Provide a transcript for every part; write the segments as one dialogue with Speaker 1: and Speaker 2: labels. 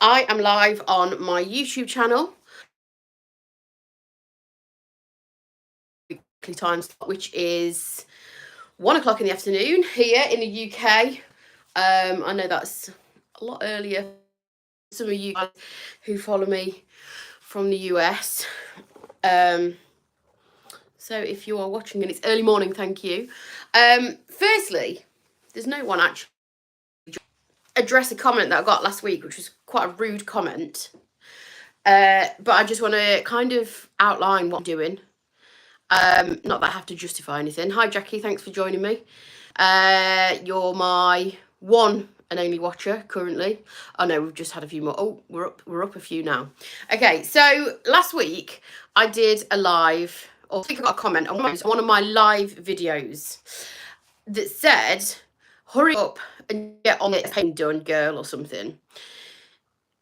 Speaker 1: I am live on my YouTube channel, weekly time slot, which is 1 o'clock in the afternoon here in the UK. I know that's a lot earlier for some of you guys who follow me from the US. So if you are watching and it's early morning, thank you. Firstly, there's no one actually address a comment that I got last week, which was quite a rude comment. But I just want to kind of outline what I'm doing. Not that I have to justify anything. Hi Jackie, thanks for joining me. You're my one and only watcher currently. Oh no, we've just had a few more. Oh, we're up a few now. Okay, so last week I did a live, or I think I got a comment on one of my live videos that said, hurry up and get on it, paint done, girl, or something.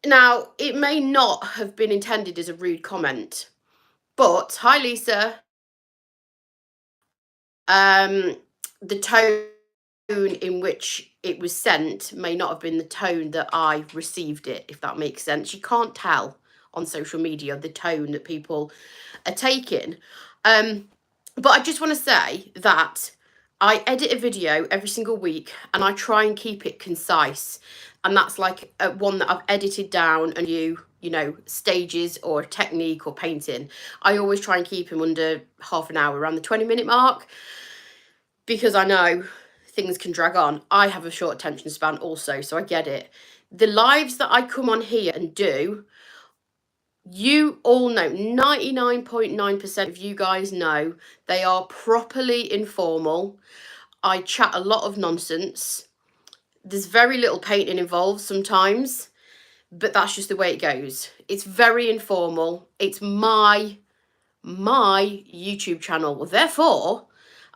Speaker 1: Now, it may not have been intended as a rude comment, but hi Lisa. The tone in which it was sent may not have been the tone that I received it, if that makes sense. You can't tell on social media the tone that people are taking. But I just want to say that I edit a video every single week and I try and keep it concise. And that's like one that I've edited down and you know, stages or technique or painting. I always try and keep them under half an hour, around the 20-minute mark, because I know things can drag on. I have a short attention span also, so I get it. The lives that I come on here and do, you all know, 99.9% of you guys know, they are properly informal. I chat a lot of nonsense. There's very little painting involved sometimes, but that's just the way it goes. It's very informal. It's my YouTube channel. Therefore,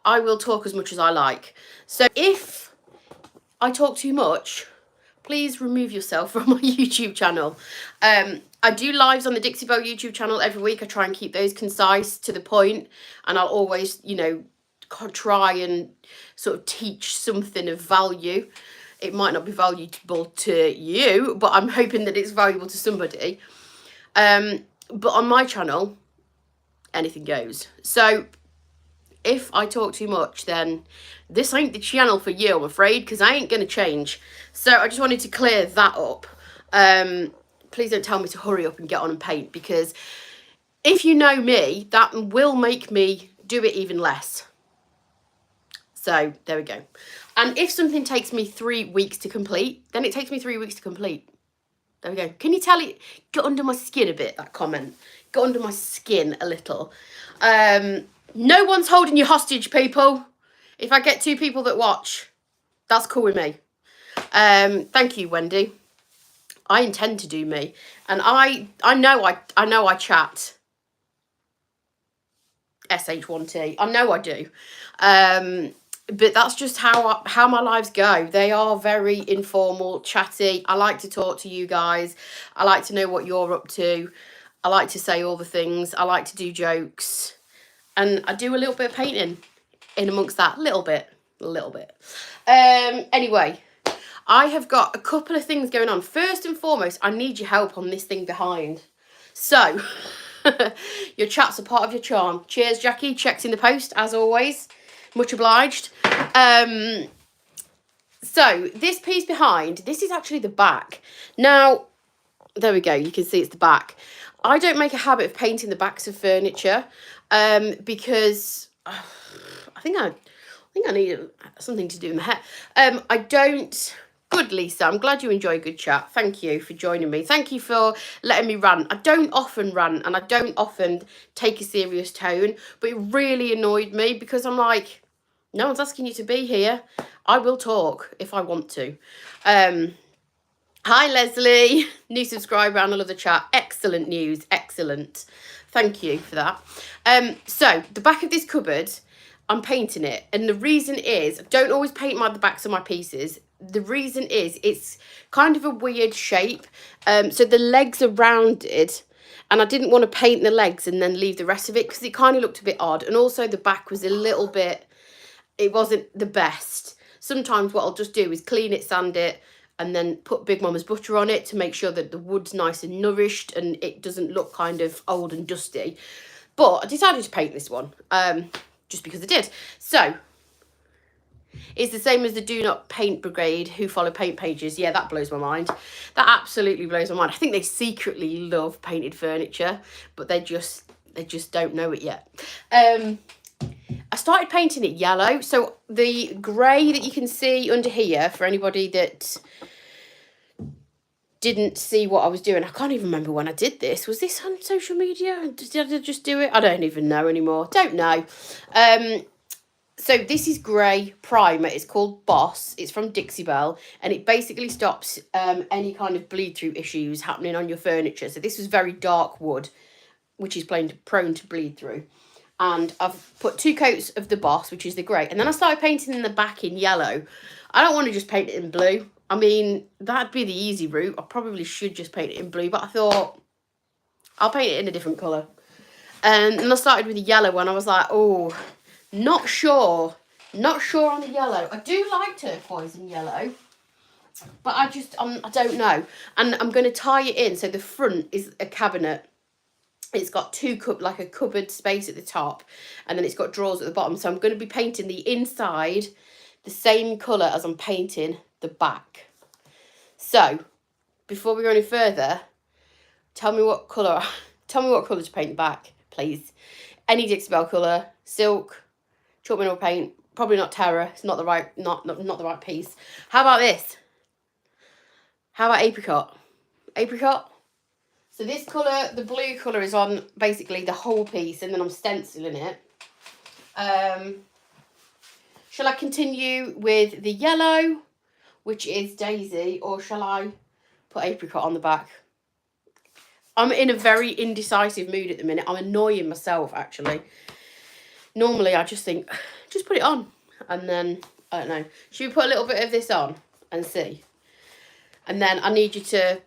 Speaker 1: I will talk as much as I like. So if I talk too much, please remove yourself from my YouTube channel. I do lives on the Dixie Belle YouTube channel every week. I try and keep those concise, to the point, and I'll always, you know, try and sort of teach something of value. It might not be valuable to you, but I'm hoping that it's valuable to somebody. But on my channel, anything goes. So if I talk too much, then this ain't the channel for you, I'm afraid, because I ain't going to change. So I just wanted to clear that up. Please don't tell me to hurry up and get on and paint, because if you know me, that will make me do it even less. So there we go. And if something takes me 3 weeks to complete, then it takes me 3 weeks to complete. There we go. Can you tell it got under my skin a bit, that comment? Got under my skin a little. No one's holding you hostage, people. If I get 2 people that watch, that's cool with me. Thank you, Wendy. I intend to do me, and I know I chat SH1T. I know I do. But that's just how my lives go. They are very informal, chatty. I like to talk to you guys. I like to know what you're up to. I like to say all the things. I like to do jokes. And I do a little bit of painting in amongst that. A little bit. Anyway, I have got a couple of things going on. First and foremost, I need your help on this thing behind. So, your chats are part of your charm. Cheers, Jackie. Checks in the post, as always. Much obliged. So, this piece behind, this is actually the back. Now, there we go. You can see it's the back. I don't make a habit of painting the backs of furniture because I think I need something to do in my hair. I don't. Good, Lisa. I'm glad you enjoy a good chat. Thank you for joining me. Thank you for letting me rant. I don't often rant and I don't often take a serious tone, but it really annoyed me because I'm like, no one's asking you to be here. I will talk if I want to. Hi, Leslie. New subscriber and I love the chat. Excellent news. Excellent. Thank you for that. So the back of this cupboard, I'm painting it. And the reason is, I don't always paint the backs of my pieces. The reason is, it's kind of a weird shape. So the legs are rounded. And I didn't want to paint the legs and then leave the rest of it because it kind of looked a bit odd. And also the back was a little bit, it wasn't the best. Sometimes what I'll just do is clean it, sand it, and then put Big Mama's butter on it to make sure that the wood's nice and nourished and it doesn't look kind of old and dusty. But I decided to paint this one, just because I did. So, it's the same as the Do Not Paint Brigade who follow paint pages. Yeah, that blows my mind. That absolutely blows my mind. I think they secretly love painted furniture, but they just don't know it yet. I started painting it yellow. So the grey that you can see under here, for anybody that didn't see what I was doing, I can't even remember when I did this. Was this on social media? Did I just do it? I don't even know anymore. Don't know. So this is grey primer. It's called Boss. It's from Dixie Belle, and it basically stops any kind of bleed through issues happening on your furniture. So this was very dark wood, which is prone to bleed through. And I've put 2 coats of the Boss, which is the grey. And then I started painting in the back in yellow. I don't want to just paint it in blue. I mean, that'd be the easy route. I probably should just paint it in blue, but I thought I'll paint it in a different colour. And I started with the yellow one. I was like, oh, not sure on the yellow. I do like turquoise and yellow, but I don't know. And I'm going to tie it in. So the front is a cabinet. It's got like a cupboard space at the top, and then it's got drawers at the bottom. So I'm going to be painting the inside the same colour as I'm painting the back. So before we go any further, tell me what colour to paint the back, please. Any Dixie Belle colour, silk, chalk mineral paint, probably not Terra. It's not the right the right piece. How about this? How about apricot? Apricot. So this colour, the blue colour, is on basically the whole piece, and then I'm stenciling it. Shall I continue with the yellow, which is Daisy, or shall I put apricot on the back? I'm in a very indecisive mood at the minute. I'm annoying myself, actually. Normally, I just think, just put it on. And then, I don't know. Should we put a little bit of this on and see? And then I need you to,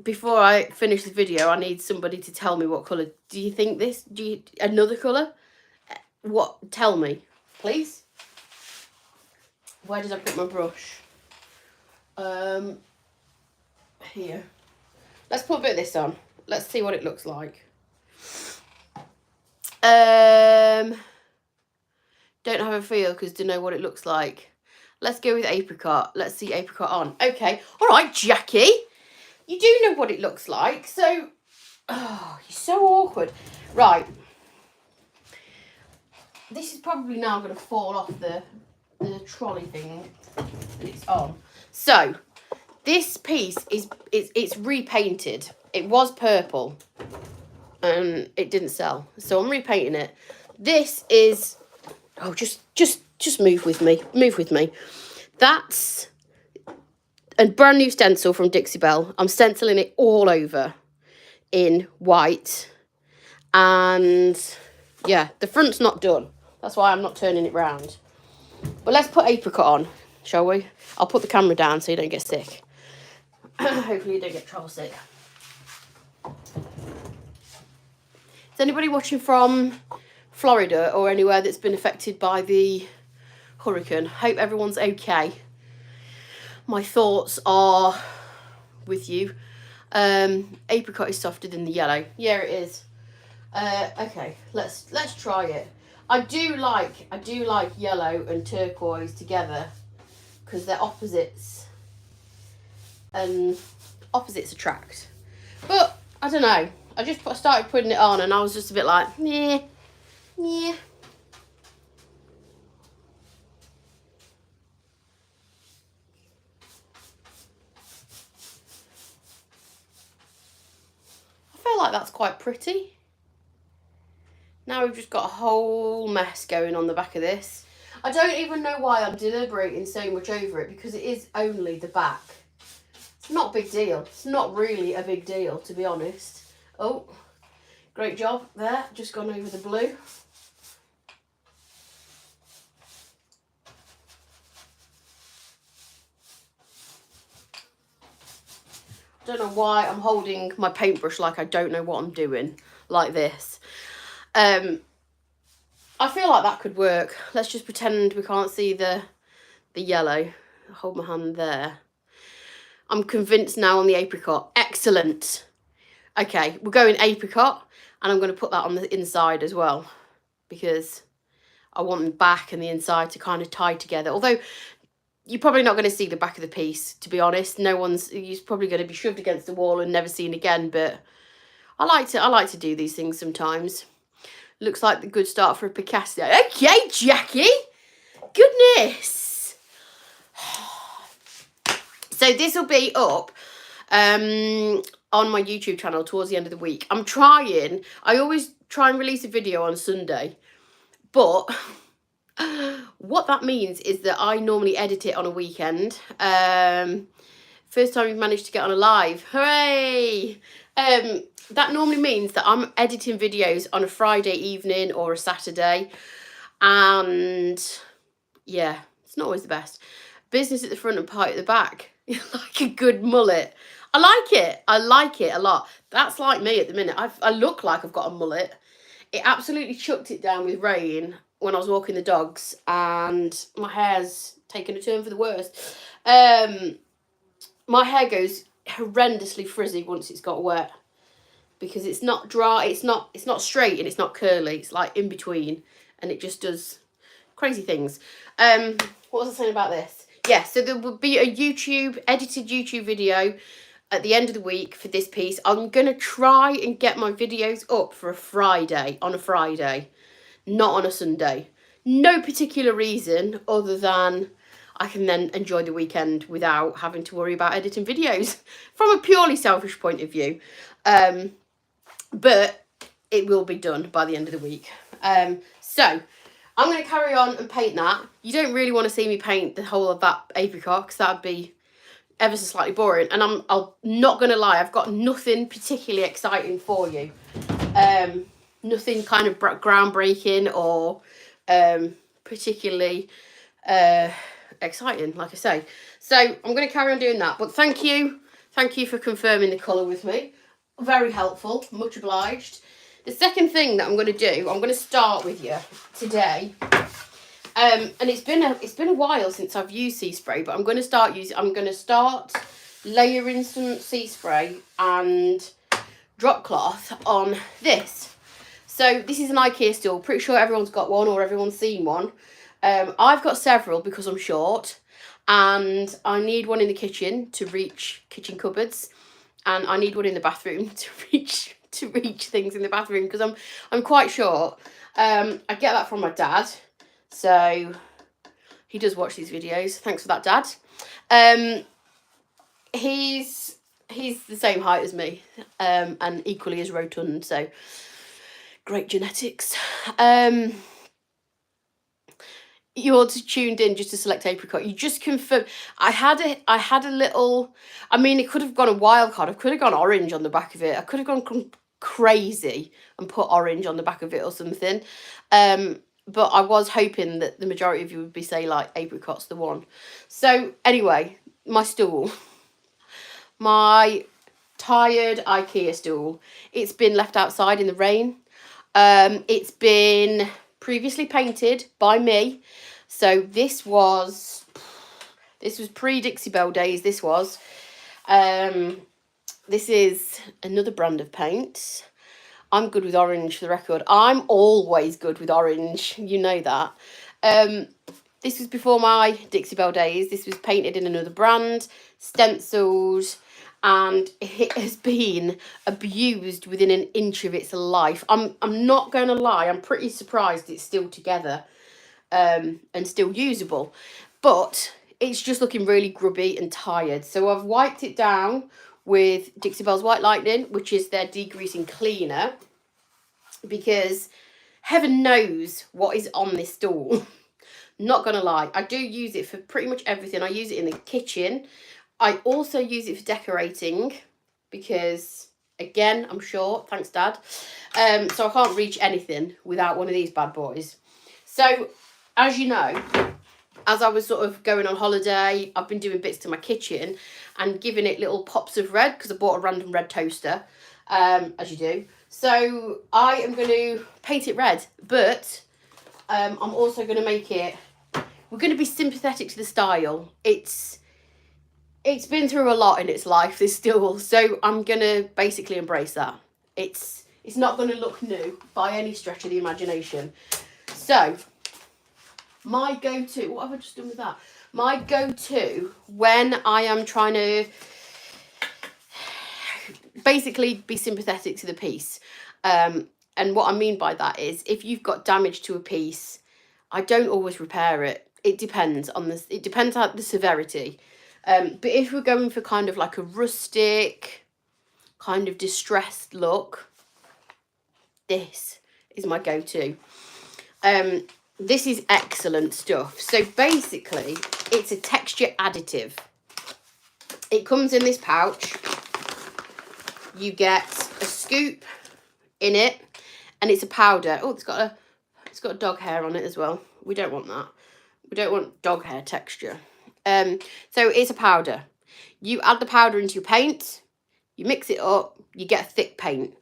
Speaker 1: before I finish the video, I need somebody to tell me what colour. Do you think this? Another colour? What? Tell me, please. Where did I put my brush? Here. Let's put a bit of this on. Let's see what it looks like. Don't have a feel because to know what it looks like. Let's go with apricot. Let's see apricot on. Okay. All right, Jackie. You do know what it looks like. So, oh, you're so awkward. Right. This is probably now going to fall off the trolley thing that it's on. So, this piece it's repainted. It was purple and it didn't sell. So I'm repainting it. This is, oh, just move with me. Move with me. That's a brand new stencil from Dixie Belle. I'm stenciling it all over in white. And yeah, the front's not done. That's why I'm not turning it round. But let's put apricot on, shall we? I'll put the camera down so you don't get sick. Hopefully you don't get trouble sick. Is anybody watching from Florida or anywhere that's been affected by the hurricane? Hope everyone's okay. My thoughts are with you. Apricot is softer than the yellow. Yeah, it is. Okay, let's try it. I do like yellow and turquoise together because they're opposites, and opposites attract. But I don't know. I just started putting it on, and I was just a bit like, yeah. I feel like that's quite pretty. Now we've just got a whole mess going on the back of this. I don't even know why I'm deliberating so much over it, because it is only the back. It's not a big deal. It's not really a big deal, to be honest. Oh, great job there. Just gone over the blue. I don't know why I'm holding my paintbrush like I don't know what I'm doing, like this. I feel like that could work. Let's just pretend we can't see the yellow. Hold my hand there. I'm convinced now on the apricot. Excellent. Okay, we're going apricot, and I'm going to put that on the inside as well, because I want the back and the inside to kind of tie together. Although you're probably not going to see the back of the piece, to be honest. He's probably going to be shoved against the wall and never seen again. But I like to do these things sometimes. Looks like the good start for a Picasso. Okay, Jackie. Goodness. So this will be up on my YouTube channel towards the end of the week. I always try and release a video on Sunday, but what that means is that I normally edit it on a weekend. First time we've managed to get on a live. Hooray! That normally means that I'm editing videos on a Friday evening or a Saturday. And yeah, it's not always the best. Business at the front and party at the back. Like a good mullet. I like it a lot. That's like me at the minute. I look like I've got a mullet. It absolutely chucked it down with rain when I was walking the dogs, and my hair's taken a turn for the worst. My hair goes horrendously frizzy once it's got wet, because it's not dry, it's not straight, and it's not curly. It's like in between, and it just does crazy things. What was I saying about this? Yeah, so there will be a edited YouTube video at the end of the week for this piece. I'm going to try and get my videos up for on a Friday, not on a Sunday. No particular reason other than I can then enjoy the weekend without having to worry about editing videos from a purely selfish point of view. But it will be done by the end of the week. So I'm going to carry on and paint that. You don't really want to see me paint the whole of that apricot, because that would be ever so slightly boring. And I'm not going to lie, I've got nothing particularly exciting for you. Nothing kind of groundbreaking or particularly exciting, like I say. So I'm going to carry on doing that. But thank you for confirming the colour with me. Very helpful, much obliged. The second thing that I'm going to do, I'm going to start with you today. And it's been a while since I've used sea spray, but I'm going to start layering some sea spray and drop cloth on this. So this is an IKEA stool. Pretty sure everyone's got one or everyone's seen one. I've got several because I'm short, and I need one in the kitchen to reach kitchen cupboards, and I need one in the bathroom to reach things in the bathroom, because I'm quite short. I get that from my dad, so he does watch these videos. Thanks for that, Dad. He's the same height as me, and equally as rotund, so great genetics. You're tuned in just to select apricot. You just confirm. I had a little. I mean, it could have gone a wild card. I could have gone orange on the back of it. I could have gone crazy and put orange on the back of it or something. But I was hoping that the majority of you would be say like apricot's the one. So anyway, my stool, my tired IKEA stool. It's been left outside in the rain. It's been previously painted by me. So this was pre-Dixie Belle days. This is another brand of paint. I'm good with orange, for the record. I'm always good with orange. You know that. This was before my Dixie Belle days. This was painted in another brand, stenciled, and it has been abused within an inch of its life. I'm not going to lie. I'm pretty surprised it's still together and still usable. But it's just looking really grubby and tired. So I've wiped it down with Dixie Belle's White Lightning, which is their degreasing cleaner, because heaven knows what is on this stool. Not gonna lie, I do use it for pretty much everything. I use it in the kitchen. I also use it for decorating, because again, I'm short, thanks Dad. So I can't reach anything without one of these bad boys. So as you know, as I was sort of going on holiday, I've been doing bits to my kitchen and giving it little pops of red, because I bought a random red toaster, as you do. So I am going to paint it red, but I'm also going to make it, we're going to be sympathetic to the style. It's it's been through a lot in its life, this stool, so I'm gonna basically embrace that. It's not gonna look new by any stretch of the imagination. So my go-to, what have I just done with that? My go-to when I am trying to basically be sympathetic to the piece, and what I mean by that is if you've got damage to a piece, I don't always repair it. It depends on this. It depends on the severity. But if we're going for kind of like a rustic, kind of distressed look, this is my go-to. This is excellent stuff. So basically, it's a texture additive. It comes in this pouch. You get a scoop in it, and it's a powder. Oh, it's got a dog hair on it as well. We don't want that. We don't want dog hair texture. So it's a powder. You add the powder into your paint, you mix it up, you get a thick paint.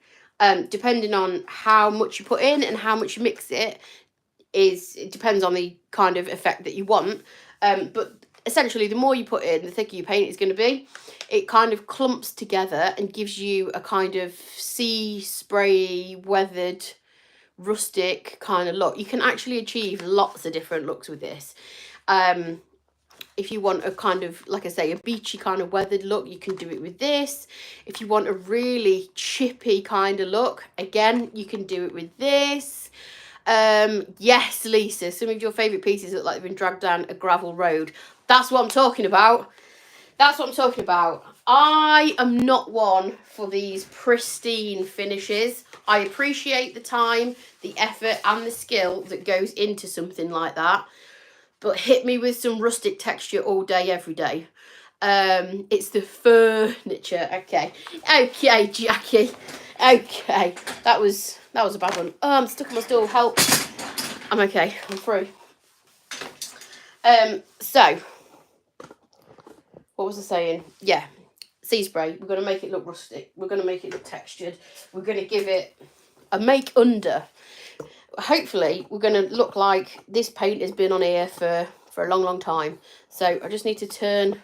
Speaker 1: Depending on how much you put in and how much you mix it, it depends on the kind of effect that you want. But essentially, the more you put in, the thicker your paint is going to be. It kind of clumps together and gives you a kind of sea spray, weathered, rustic kind of look. You can actually achieve lots of different looks with this. If you want a kind of, like I say, a beachy kind of weathered look, you can do it with this. If you want a really chippy kind of look, again, you can do it with this. Yes, Lisa, some of your favourite pieces look like they've been dragged down a gravel road. That's what I'm talking about. That's what I'm talking about. I am not one for these pristine finishes. I appreciate the time, the effort and the skill that goes into something like that. But hit me with some rustic texture all day, every day. It's the furniture. Okay, Jackie. Okay, that was a bad one. Oh, I'm stuck on my stool. Help! I'm okay. I'm through. So what was I saying? Yeah, sea spray. We're gonna make it look rustic. We're gonna make it look textured. We're gonna give it a make under. Hopefully, we're gonna look like this paint has been on here for a long time. So I just need to turn.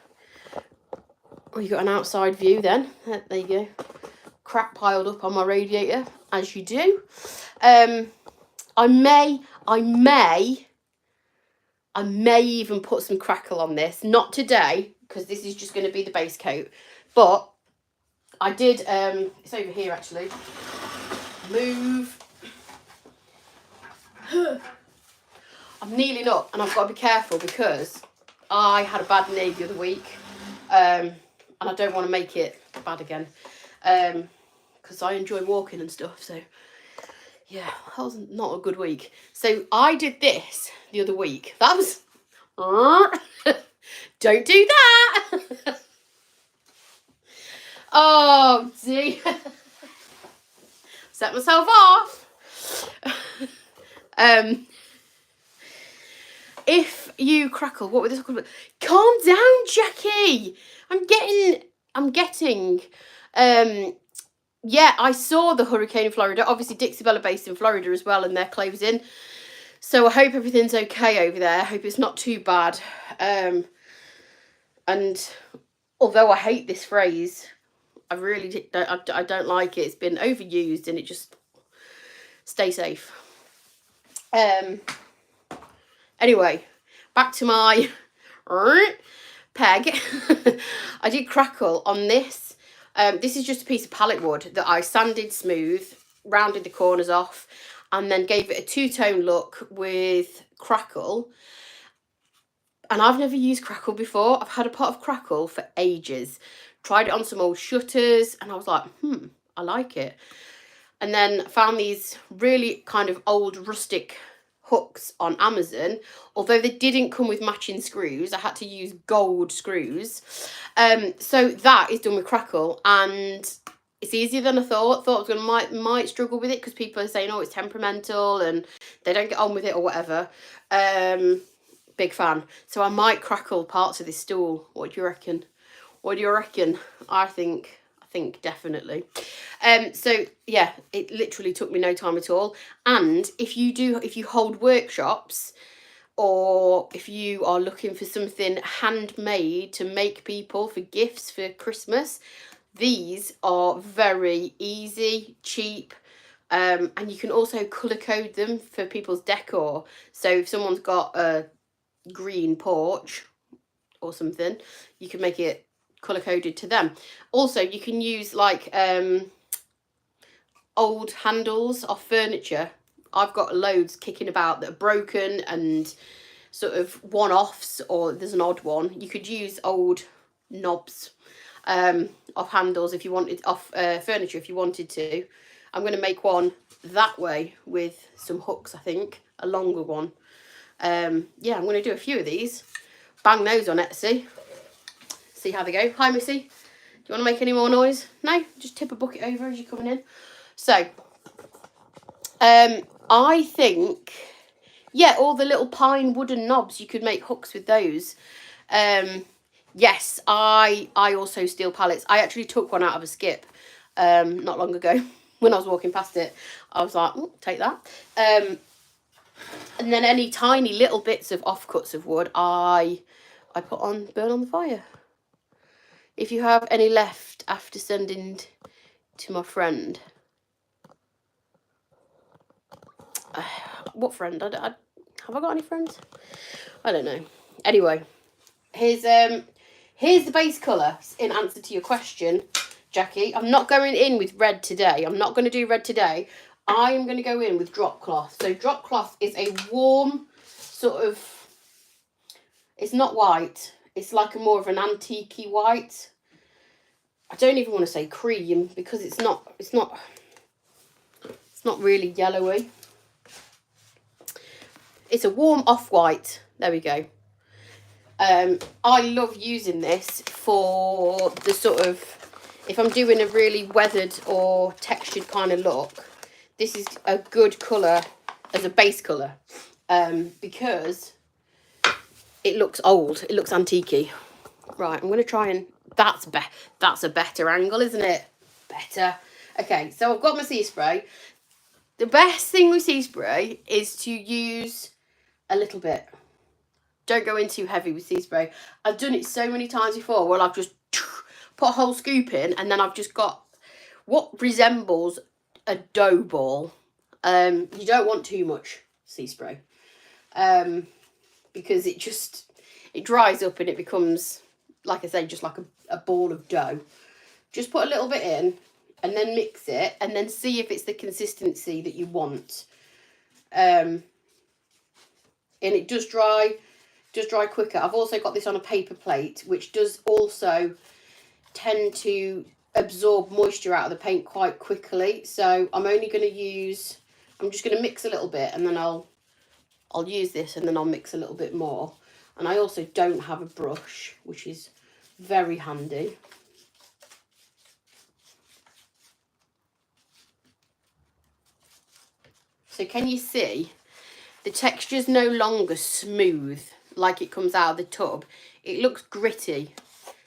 Speaker 1: Oh, you got an outside view then. There you go. Crap piled up on my radiator, as you do. I may even put some crackle on this. Not today, because this is just going to be the base coat. But I did, it's over here actually. Move. I'm kneeling up and I've got to be careful because I had a bad knee the other week. And I don't want to make it bad again. Because I enjoy walking and stuff, so yeah, that was not a good week. So I did this the other week. That was don't do that. Oh dear. Set myself off. If you crackle, what were they talking about? Calm down, Jackie. I'm getting yeah, I saw the hurricane in Florida. Obviously, Dixie Belle are based in Florida as well, and they're closing. So I hope everything's okay over there. I hope it's not too bad. And although I hate this phrase, I really I don't like it. It's been overused, and it just stay safe. Anyway, back to my peg. I did crackle on this. This is just a piece of pallet wood that I sanded smooth, rounded the corners off, and then gave it a two-tone look with crackle. And I've never used crackle before. I've had a pot of crackle for ages. Tried it on some old shutters, and I was like, I like it. And then found these really kind of old rustic hooks on Amazon. Although they didn't come with matching screws, I had to use gold screws. So that is done with crackle, and it's easier than I thought. Thought I was gonna might struggle with it because people are saying, oh, it's temperamental and they don't get on with it or whatever. Big fan. So I might crackle parts of this stool. What do you reckon? What do you reckon? I think definitely. So yeah, it literally took me no time at all. And if you hold workshops, or if you are looking for something handmade to make people for gifts for Christmas, these are very easy, cheap, and you can also colour code them for people's decor. So if someone's got a green porch or something, you can make it colour coded to them. Also, you can use like old handles off furniture. I've got loads kicking about that are broken and sort of one-offs, or there's an odd one. You could use old knobs off handles if you wanted, off furniture if you wanted to. I'm going to make one that way with some hooks, I think, a longer one. Yeah, I'm going to do a few of these. Bang those on Etsy. See how they go. Hi, Missy. Do you want to make any more noise? No? Just tip a bucket over as you're coming in. So, I think, yeah, all the little pine wooden knobs, you could make hooks with those. Yes, I also steal pallets. I actually took one out of a skip not long ago when I was walking past it. I was like, oh, take that. And then any tiny little bits of offcuts of wood, I burn on the fire. If you have any left after sending to my friend. What friend? Have I got any friends? I don't know. Anyway, here's the base colour in answer to your question, Jackie. I'm not going in with red today. I'm not going to do red today. I'm going to go in with drop cloth. So drop cloth is a warm sort of, it's not white. It's like a more of an antique-y white. I don't even want to say cream because it's not really yellowy. It's a warm off-white. There we go. I love using this for the sort of, if I'm doing a really weathered or textured kind of look, this is a good colour as a base colour, because it looks old, it looks antique-y. Right, I'm going to try and, that's a better angle, isn't it? Better. Okay, so I've got my sea spray. The best thing with sea spray is to use a little bit. Don't go in too heavy with sea spray. I've done it so many times before where I've just put a whole scoop in and then I've just got what resembles a dough ball. You don't want too much sea spray because it dries up and it becomes, like I say, just like a ball of dough. Just put a little bit in and then mix it and then see if it's the consistency that you want. And it does dry quicker. I've also got this on a paper plate, which does also tend to absorb moisture out of the paint quite quickly. So I'm just going to mix a little bit and then I'll use this and then I'll mix a little bit more. And I also don't have a brush, which is very handy. So can you see? The texture's no longer smooth like it comes out of the tub. It looks gritty.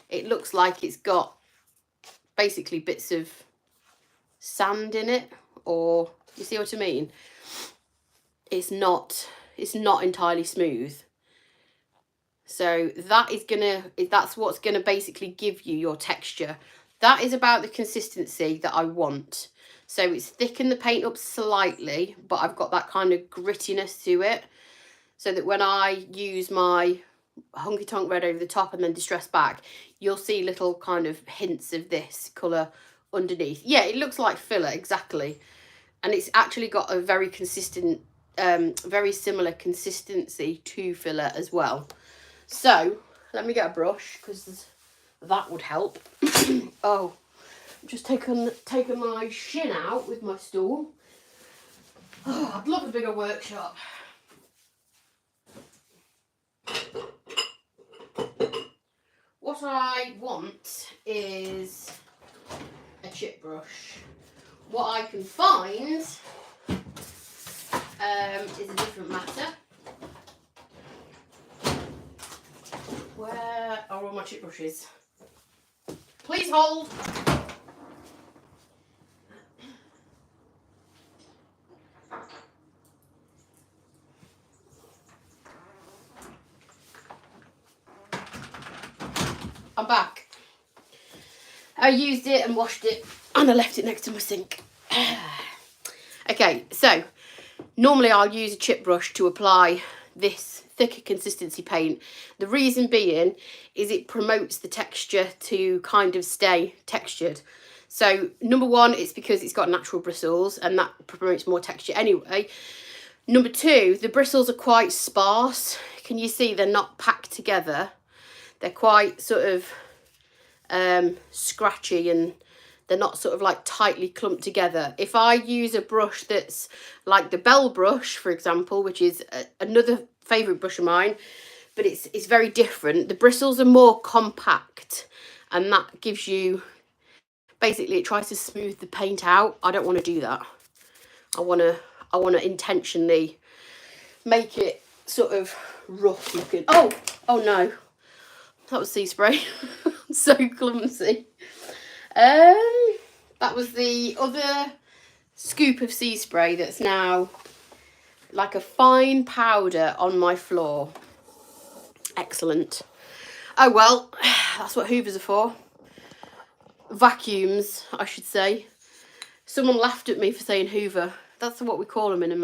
Speaker 1: It looks like it's got basically bits of sand in it, or you see what I mean? It's not entirely smooth. So that's what's gonna basically give you your texture. That is about the consistency that I want. So it's thickened the paint up slightly, but I've got that kind of grittiness to it. So that when I use my Honky Tonk Red over the top and then Distress back, you'll see little kind of hints of this colour underneath. Yeah, it looks like filler, exactly. And it's actually got a very consistent, very similar consistency to filler as well. So, let me get a brush, because that would help. Oh, I've just taken my shin out with my stool. Oh, I'd love a bigger workshop. What I want is a chip brush. What I can find is a different matter. Where are all my chip brushes? Please hold. I used it and washed it and I left it next to my sink. Okay, so normally I'll use a chip brush to apply this thicker consistency paint. The reason being is it promotes the texture to kind of stay textured. So number one, it's because it's got natural bristles and that promotes more texture anyway. Number two, the bristles are quite sparse. Can you see they're not packed together? They're quite sort of scratchy, and they're not sort of like tightly clumped together. If I use a brush that's like the Bell brush, for example, which is another favourite brush of mine, but it's very different. The bristles are more compact, and that gives you, basically it tries to smooth the paint out. I don't want to do that. I want to intentionally make it sort of rough looking. Oh no, that was sea spray. I'm so clumsy. That was the other scoop of sea spray that's now like a fine powder on my floor. Excellent. Oh well, that's what hoovers are for. Vacuums, I should say. Someone laughed at me for saying hoover. That's what we call them in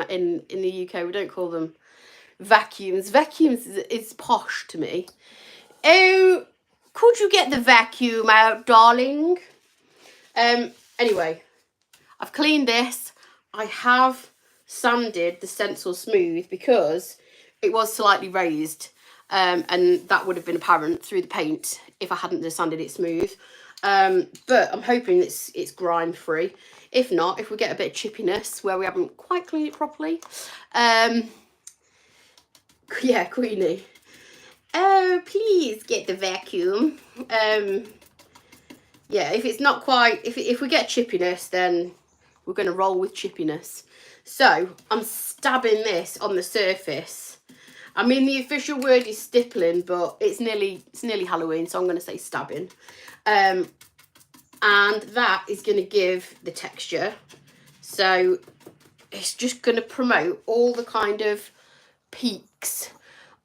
Speaker 1: the UK. We don't call them vacuums. Vacuums is posh to me. Oh, could you get the vacuum out, darling? Anyway, I've cleaned this. I have sanded the stencil smooth because it was slightly raised, and that would have been apparent through the paint if I hadn't sanded it smooth. But I'm hoping it's grime free. If not, if we get a bit of chippiness where we haven't quite cleaned it properly, yeah, Queenie. Oh, please get the vacuum. Yeah, if it's not quite, if we get chippiness, then we're going to roll with chippiness. So I'm stabbing this on the surface. I mean, the official word is stippling, but it's nearly Halloween, so I'm going to say stabbing. And that is going to give the texture. So it's just going to promote all the kind of peaks.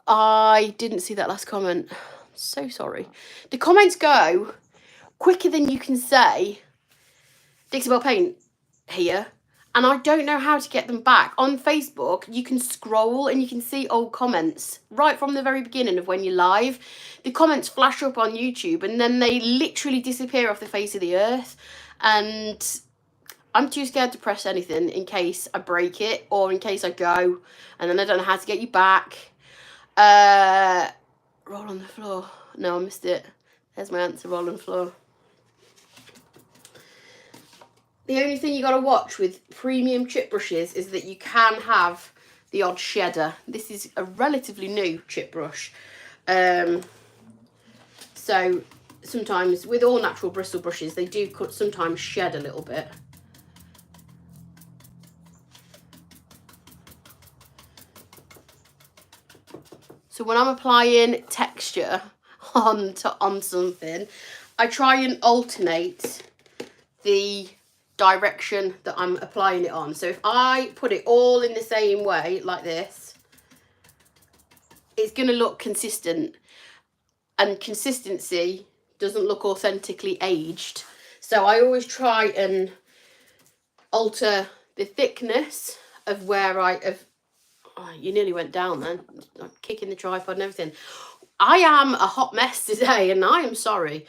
Speaker 1: I didn't see that last comment. I'm so sorry. The comments go quicker than you can say Dixie Belle Paint here, and I don't know how to get them back. On Facebook, you can scroll and you can see old comments right from the very beginning of when you're live. The comments flash up on YouTube and then they literally disappear off the face of the earth, and I'm too scared to press anything in case I break it or in case I go and then I don't know how to get you back. Roll on the floor. No, I missed it. There's my answer, roll on the floor. The only thing you got to watch with premium chip brushes is that you can have the odd shedder. This is a relatively new chip brush. So sometimes with all natural bristle brushes, they do sometimes shed a little bit. So when I'm applying texture on something, I try and alternate the direction that I'm applying it on. So if I put it all in the same way like this, it's going to look consistent, and consistency doesn't look authentically aged. So I always try and alter the thickness of where oh, you nearly went down then. I'm kicking the tripod and everything. I am a hot mess today and I am sorry.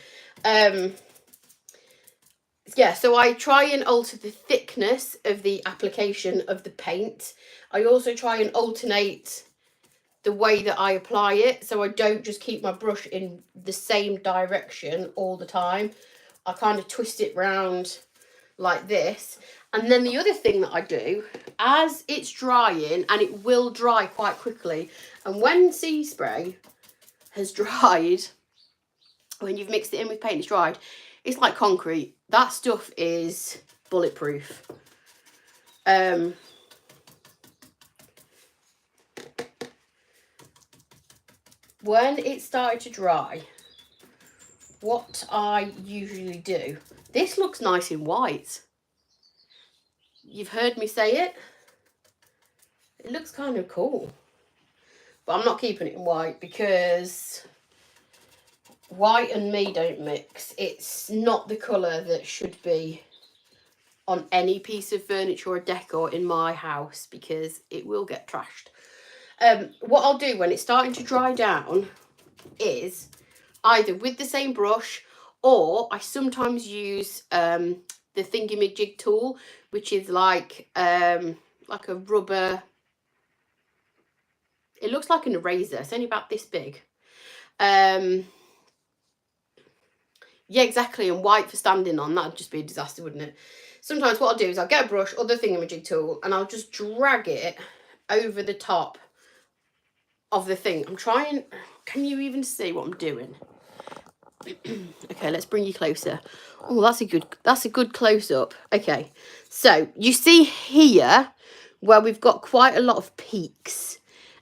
Speaker 1: Yeah, so I try and alter the thickness of the application of the paint. I also try and alternate the way that I apply it, so I don't just keep my brush in the same direction all the time. I kind of twist it round like this. And then the other thing that I do, as it's drying, and it will dry quite quickly, and when sea spray has dried, when you've mixed it in with paint, it's dried, it's like concrete. That stuff is bulletproof. When it started to dry, what I usually do, this looks nice in white. You've heard me say it. It looks kind of cool. But I'm not keeping it in white because white and me don't mix. It's not the colour that should be on any piece of furniture or decor in my house, because it will get trashed. What I'll do when it's starting to dry down is either with the same brush, or I sometimes use the thingamajig tool, which is like a rubber. It looks like an eraser. It's only about this big. Yeah, exactly. And white for standing on. That'd just be a disaster, wouldn't it? Sometimes what I'll do is I'll get a brush or the thingamajig tool, and I'll just drag it over the top of the thing. I'm trying. Can you even see what I'm doing? Okay, let's bring you closer. Oh, that's a good close up. Okay, so you see here where we've got quite a lot of peaks,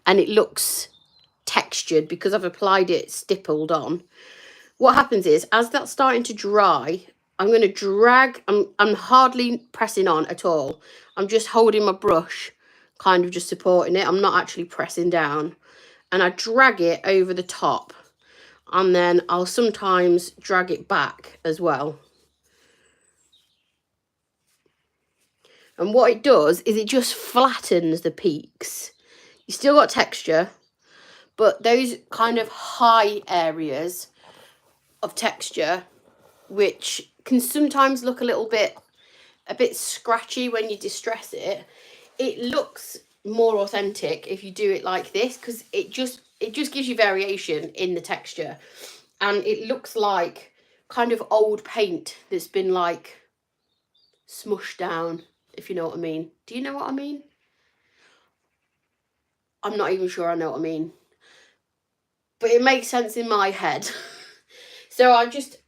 Speaker 1: and it looks textured because I've applied it stippled on. What happens is, as that's starting to dry, I'm going to drag. I'm hardly pressing on at all. I'm just holding my brush, kind of just supporting it. I'm not actually pressing down, and I drag it over the top. And then I'll sometimes drag it back as well. And what it does is it just flattens the peaks. You still got texture, but those kind of high areas of texture, which can sometimes look a bit scratchy when you distress it, it looks more authentic if you do it like this, because it just gives you variation in the texture, and it looks like kind of old paint that's been like smushed down, if you know what I mean. Do you know what I mean? I'm not even sure I know what I mean, but it makes sense in my head. So I just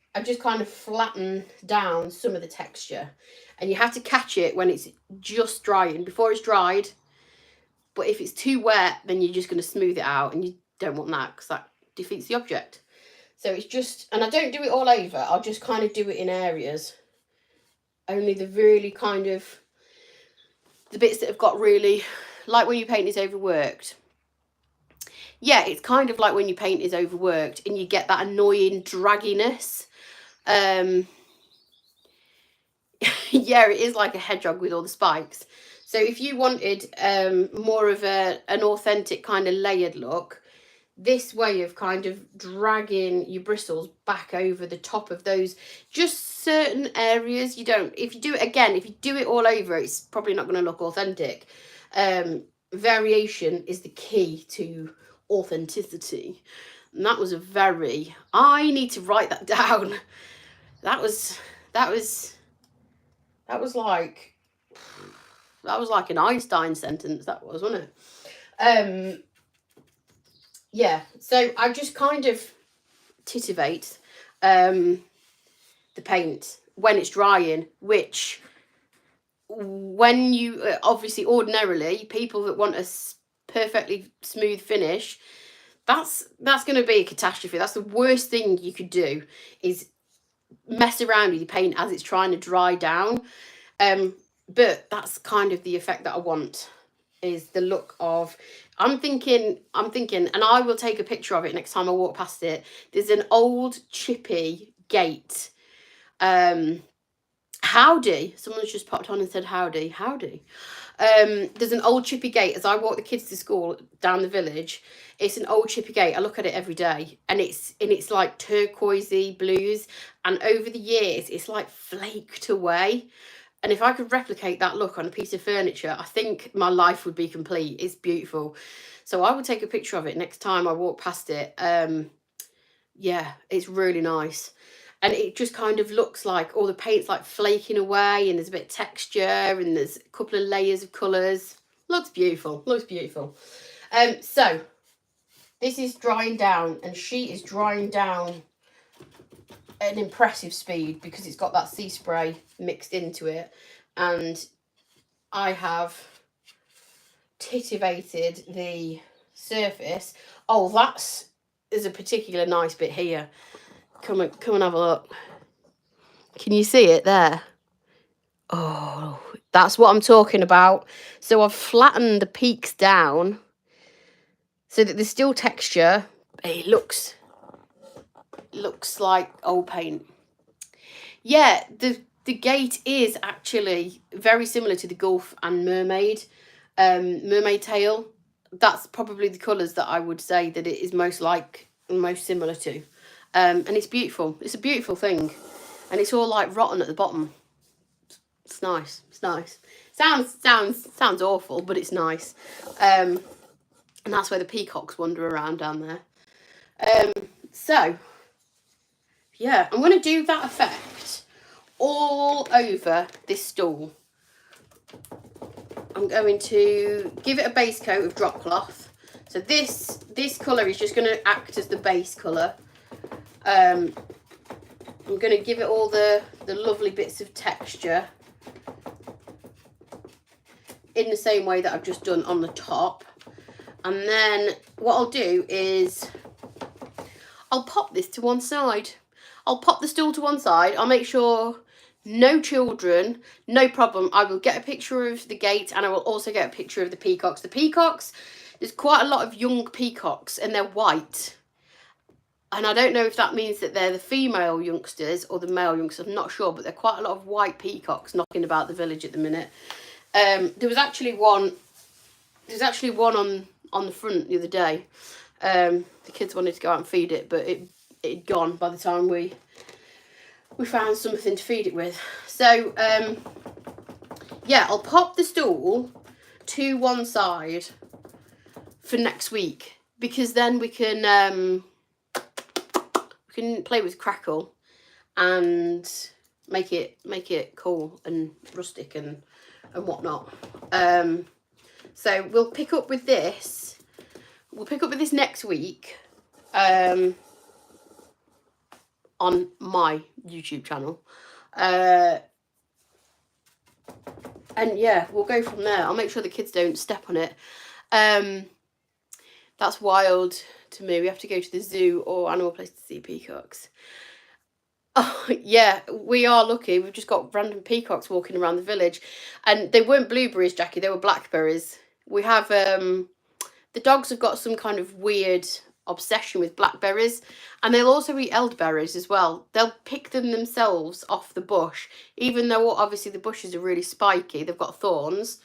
Speaker 1: kind of flatten down some of the texture, and you have to catch it when it's just drying, before it's dried. But if it's too wet, then you're just going to smooth it out, and you don't want that because that defeats the object. So it's just, and I don't do it all over, I'll just kind of do it in areas. Only the really kind of, the bits that have got really, like when your paint is overworked. Yeah, it's kind of like when your paint is overworked and you get that annoying dragginess. Yeah, it is like a hedgehog with all the spikes. So if you wanted more of an authentic kind of layered look, this way of kind of dragging your bristles back over the top of those, just certain areas, you don't, if you do it again, if you do it all over, it's probably not going to look authentic. Variation is the key to authenticity. And that was I need to write that down. That was like an Einstein sentence, that was, wasn't it? Yeah, so I just kind of titivate the paint when it's drying, which when you obviously ordinarily people that want a perfectly smooth finish, that's going to be a catastrophe. That's the worst thing you could do, is mess around with your paint as it's trying to dry down. But that's kind of the effect that I want, is the look of, I'm thinking, and I will take a picture of it next time I walk past it. There's an old chippy gate. Howdy. Someone's just popped on and said howdy. There's an old chippy gate as I walk the kids to school down the village. It's an old chippy gate. I look at it every day, and it's like turquoisey blues, and over the years it's like flaked away. And if I could replicate that look on a piece of furniture, I think my life would be complete. It's beautiful. So I would take a picture of it next time I walk past it. Yeah, it's really nice. And it just kind of looks like all the paint's like flaking away, and there's a bit of texture, and there's a couple of layers of colours. Looks beautiful. So this is drying down, and she is drying down at an impressive speed because it's got that sea spray mixed into it, and I have titivated the surface. Oh, there's a particular nice bit here. Come and have a look. Can you see it there? Oh, that's what I'm talking about. So I've flattened the peaks down so that there's still texture. It looks looks like old paint. Yeah, the gate is actually very similar to the Gulf and Mermaid, Mermaid Tail. That's probably the colours that I would say that it is most similar to. And it's beautiful. It's a beautiful thing. And it's all like rotten at the bottom. It's nice. It's nice. Sounds awful, but it's nice. And that's where the peacocks wander around down there. So yeah, I'm going to do that effect all over this stool. I'm going to give it a base coat of drop cloth. So this colour is just going to act as the base colour. I'm going to give it all the lovely bits of texture in the same way that I've just done on the top. And then what I'll do is I'll pop this to one side. I'll pop the stool to one side. I'll make sure no children, no problem. I will get a picture of the gate and I will also get a picture of the peacocks. The peacocks, there's quite a lot of young peacocks and they're white. And I don't know if that means that they're the female youngsters or the male youngsters. I'm not sure, but there are quite a lot of white peacocks knocking about the village at the minute. There was actually one on the front the other day. The kids wanted to go out and feed it, but it had gone by the time we found something to feed it with. So yeah, I'll pop the stool to one side for next week, because then we can play with Crackle and make it cool and rustic and whatnot. So we'll pick up with this. We'll pick up with this next week on my YouTube channel. And yeah, we'll go from there. I'll make sure the kids don't step on it. That's wild to me. We have to go to the zoo or Animal Place to see peacocks. Oh, yeah, we are lucky. We've just got random peacocks walking around the village. And they weren't blueberries, Jackie. They were blackberries. We have... the dogs have got some kind of weird obsession with blackberries. And they'll also eat elderberries as well. They'll pick them themselves off the bush. Even though, obviously, the bushes are really spiky. They've got thorns.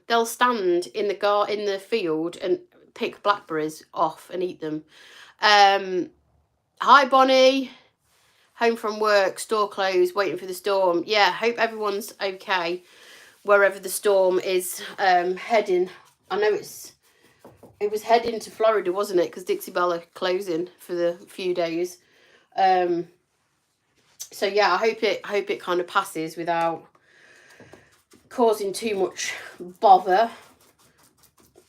Speaker 1: They'll stand in the field and pick blackberries off and eat them. Hi, Bonnie. Home from work, store closed, waiting for the storm. Yeah, hope everyone's okay wherever the storm is heading. I know it was heading to Florida, wasn't it? Because Dixie Belle are closing for the few days. So yeah, I hope it kind of passes without causing too much bother.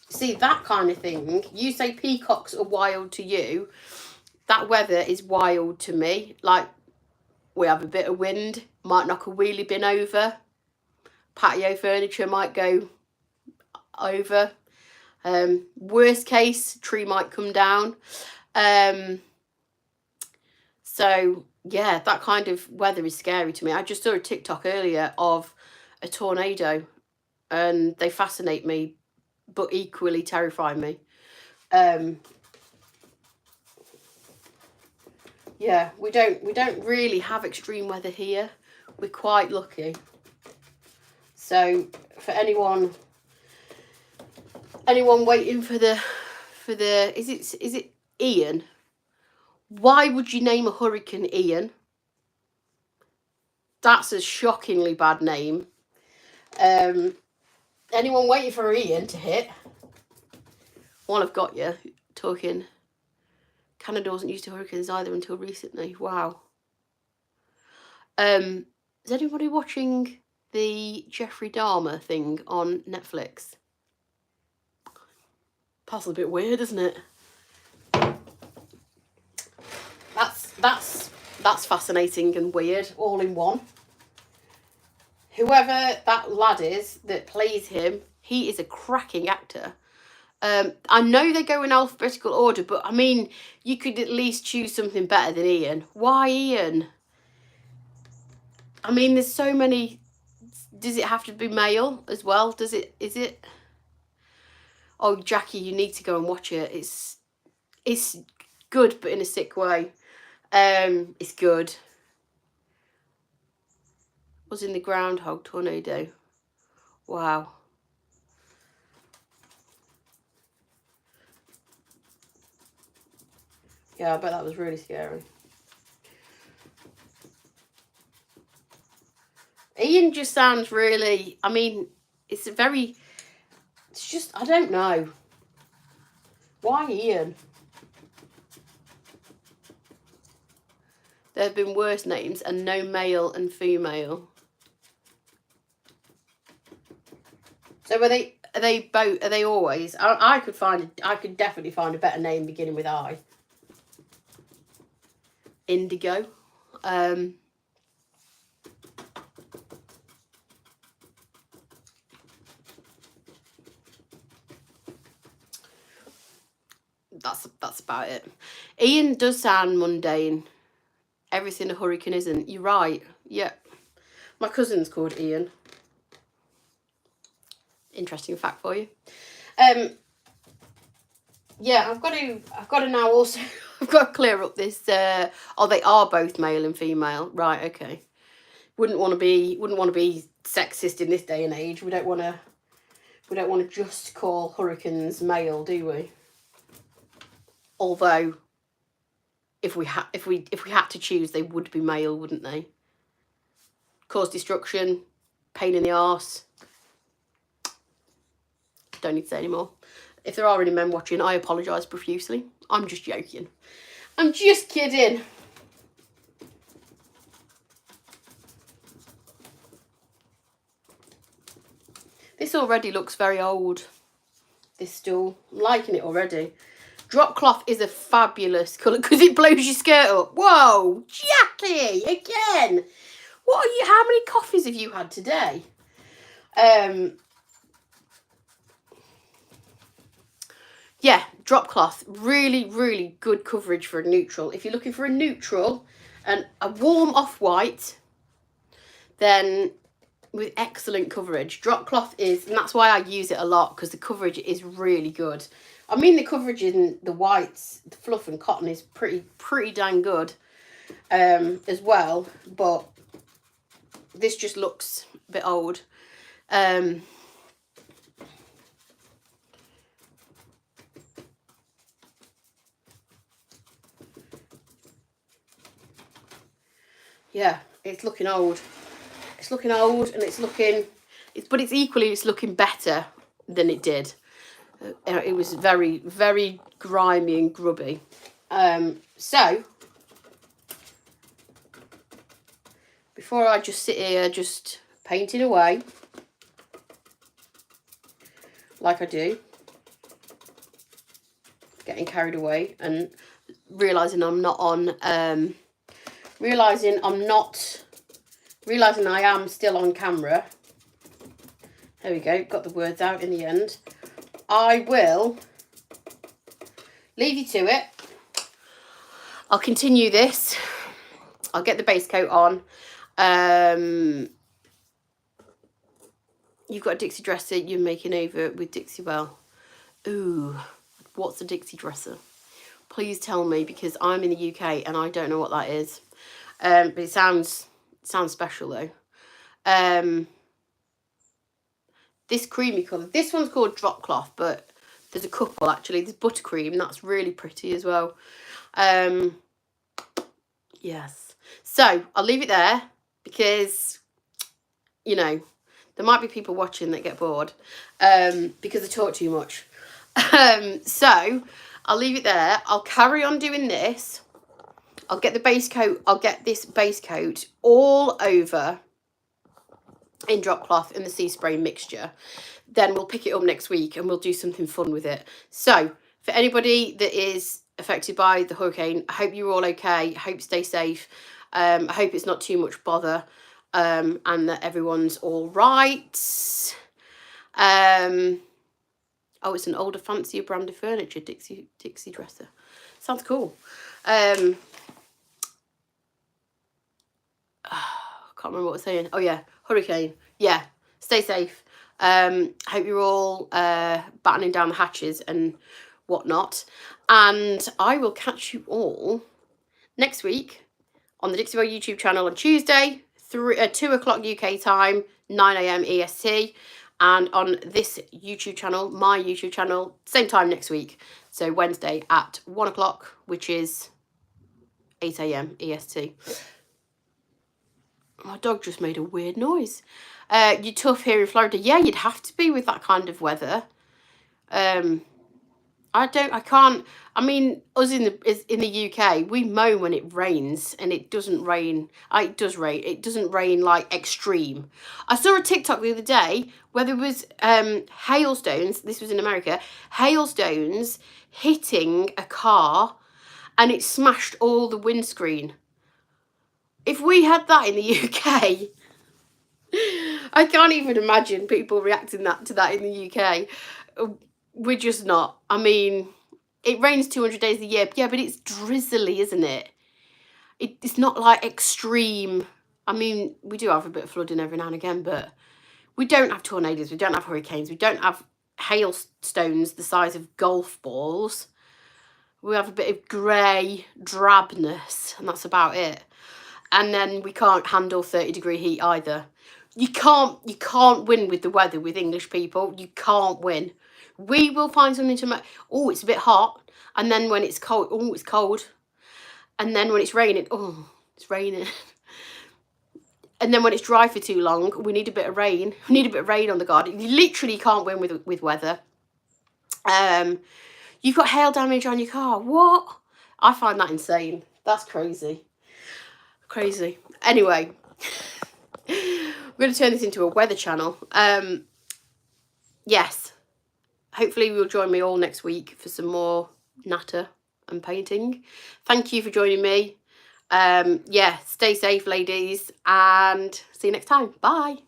Speaker 1: See, that kind of thing. You say peacocks are wild to you. That weather is wild to me. Like, we have a bit of wind, might knock a wheelie bin over. Patio furniture might go over. Worst case, tree might come down. So, yeah, that kind of weather is scary to me. I just saw a TikTok earlier of a tornado, and they fascinate me, but equally terrify me. Yeah, we don't really have extreme weather here. We're quite lucky. So for anyone waiting for the is it Ian? Why would you name a hurricane Ian? That's a shockingly bad name. Anyone waiting for Ian to hit? Well, I've got you talking. Canada wasn't used to hurricanes either until recently. Wow. Is anybody watching the Jeffrey Dahmer thing on Netflix? That's a bit weird, isn't it? That's fascinating and weird all in one. Whoever that lad is that plays him, he is a cracking actor. I know they go in alphabetical order, but I mean, you could at least choose something better than Ian. Why Ian? I mean, there's so many. Does it have to be male as well? Is it? Oh, Jackie, you need to go and watch it. It's good, but in a sick way. It's good. Was in the groundhog tornado. Wow. Yeah, I bet that was really scary. Ian just sounds really, I mean, it's just, I don't know. Why Ian? There have been worse names and no male and female. So are they both, are they always? I could definitely find a better name beginning with I. Indigo. That's about it. Ian does sound mundane. Everything a hurricane isn't. You're right. Yeah. My cousin's called Ian. Interesting fact for you. Yeah, I've got to now also I've got to clear up this they are both male and female. Right, okay. Wouldn't want to be sexist in this day and age. We don't want to just call hurricanes male, do we? Although if we had to choose, they would be male, wouldn't they? Cause destruction, pain in the arse. Don't need to say anymore. If there are any men watching, I apologise profusely. I'm just joking. I'm just kidding. This already looks very old. This stool. I'm liking it already. Drop cloth is a fabulous colour because it blows your skirt up. Whoa, Jackie, again. What are you? How many coffees have you had today? Yeah, drop cloth. Really, really good coverage for a neutral. If you're looking for a neutral and a warm off-white, then with excellent coverage. Drop cloth is, and that's why I use it a lot, because the coverage is really good. I mean, the coverage in the whites, the fluff and cotton is pretty dang good as well, but this just looks a bit old. Yeah, it's looking old. It's looking old, and it's looking better than it did. It was very, very grimy and grubby. So before I just sit here just painting away like I do, getting carried away and realizing I am still on camera. There we go, got the words out in the end. I will leave you to it. I'll continue this. I'll get the base coat on. You've got a Dixie dresser you're making over with Dixie Belle. Ooh, what's a Dixie dresser? Please tell me, because I'm in the UK and I don't know what that is. But it sounds special though. This creamy colour. This one's called Drop Cloth, but there's a couple actually. There's Buttercream, that's really pretty as well. Yes. So I'll leave it there because, you know, there might be people watching that get bored because I talk too much. So I'll leave it there. I'll carry on doing this. I'll get the base coat. I'll get this base coat all over in drop cloth in the sea spray mixture. Then we'll pick it up next week and we'll do something fun with it. So for anybody that is affected by the hurricane, I hope you're all okay. I hope you stay safe. I hope it's not too much bother and that everyone's all right. Oh, it's an older, fancier brand of furniture, Dixie dresser. Sounds cool. I can't remember what I was saying. Oh yeah, hurricane. Yeah, stay safe. Hope you're all battening down the hatches and whatnot. And I will catch you all next week on the Dixie Belle YouTube channel on Tuesday, 2 o'clock UK time, 9 a.m. EST. And on this YouTube channel, my YouTube channel, same time next week. So Wednesday at 1 o'clock, which is 8 a.m. EST. My dog just made a weird noise. You're tough here in Florida. Yeah, you'd have to be with that kind of weather. I can't. I mean, us in the UK, we moan when it rains, and it doesn't rain. It does rain. It doesn't rain like extreme. I saw a TikTok the other day where there was hailstones. This was in America. Hailstones hitting a car, and it smashed all the windscreen. If we had that in the UK, I can't even imagine people reacting to that in the UK. We're just not. I mean, it rains 200 days a year. Yeah, but it's drizzly, isn't it? It's not like extreme. I mean, we do have a bit of flooding every now and again, but we don't have tornadoes. We don't have hurricanes. We don't have hailstones the size of golf balls. We have a bit of grey drabness, and that's about it. And then we can't handle 30-degree heat either. You can't win with the weather with English people. You can't win. We will find something to make. Oh, it's a bit hot. And then when it's cold, oh, it's cold. And then when it's raining, oh, it's raining. And then when it's dry for too long, we need a bit of rain. We need a bit of rain on the garden. You literally can't win with weather. You've got hail damage on your car. What? I find that insane. That's crazy. Crazy. Anyway, we're going to turn this into a weather channel. Yes. Hopefully you'll join me all next week for some more natter and painting. Thank you for joining me. Yeah, stay safe, ladies, and see you next time. Bye.